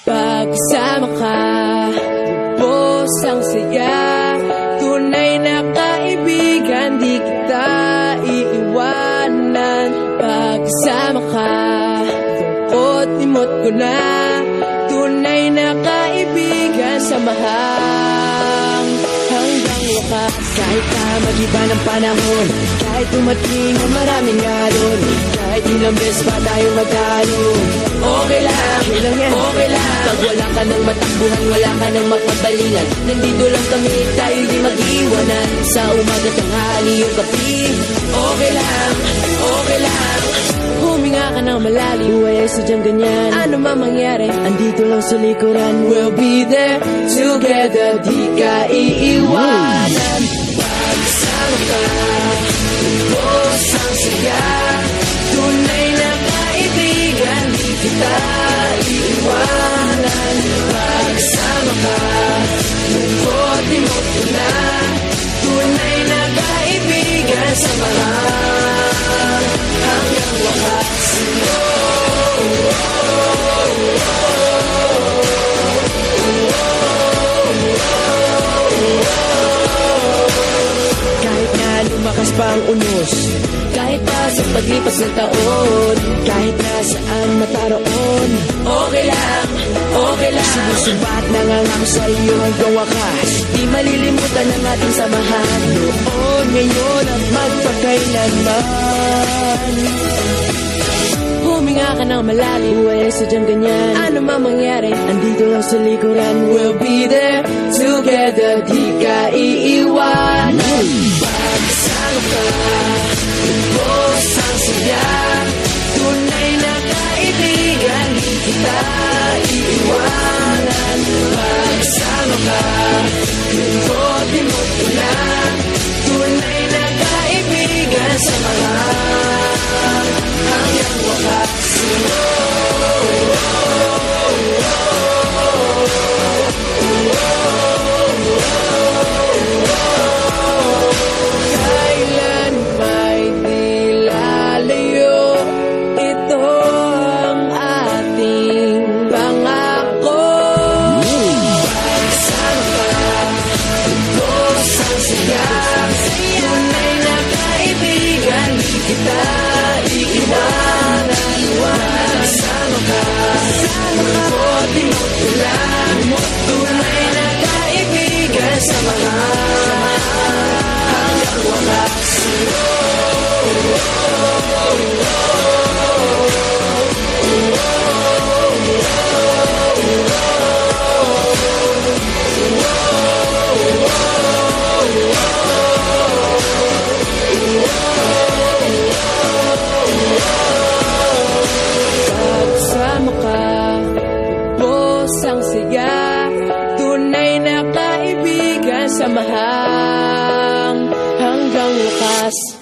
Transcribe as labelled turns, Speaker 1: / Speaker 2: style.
Speaker 1: Pagkasama ka, lubos ang saya. Tunay na kaibigan, di kita iiwanan. Pagkasama ka, lungkot-limot ko na. Tunay na kaibigan, samahan hanggang wakas. Kahit na mag-iba ng panahon, kahit dumating ang maraming alon, kahit ilang beses pa tayo magtalo, okay lang yan, okay lang. Pag wala ka ng matakbuhan, wala ka ng mapagbalingan, nandito lang kami, tayo di mag-iwanan. Sa umaga, tanghali, yung gabi, okay lang, okay lang. Huminga ka ng malalim, buhay ay sadyang ganyan. Ano man mangyari, andito lang sa likuran. We'll be there together, di ka iiwanan. Pagsama ka, lubos ang saya. Tunay na kaibigan, di kita iiwanan. Pagsama ka, lungkot-limot ko na. Tunay na kaibigan, samahan hanggang wakas. Kahit na lumakas pa ang unos, kahit pa sa paglipas ng taon, kahit na saan mataroon, okay lang, okay lang. Sinusubat na nga ako sa iyo hanggang wakas. Di malilimutan ang ating samahan, noon, ngayon at magpakailanman. Huminga ka ng malalim, buhay ay sadyang ganyan. Ano man mangyari, andito lang sa likuran. We'll be there together, di ka iiwanan. Pagsama ka, lubos ang saya. Tunay na kaibigan, di kita iiwanan. Pagsama ka, lungkot-limot ko na. Tunay na kaibigan, samahan hanggang wakas. Kailan may di lalayo, ito ang ating pangako. Pagsama ka, lubos ang saya. Tunay na kaibigan, di kita iiwanan. Pagsama ka, lungkot-limot ko lang. Tunay na kaibigan, samahan hanggang wakas. Pagsama ka, lubos ang saya. Tunay na kaibigan, samahan hanggang wakas.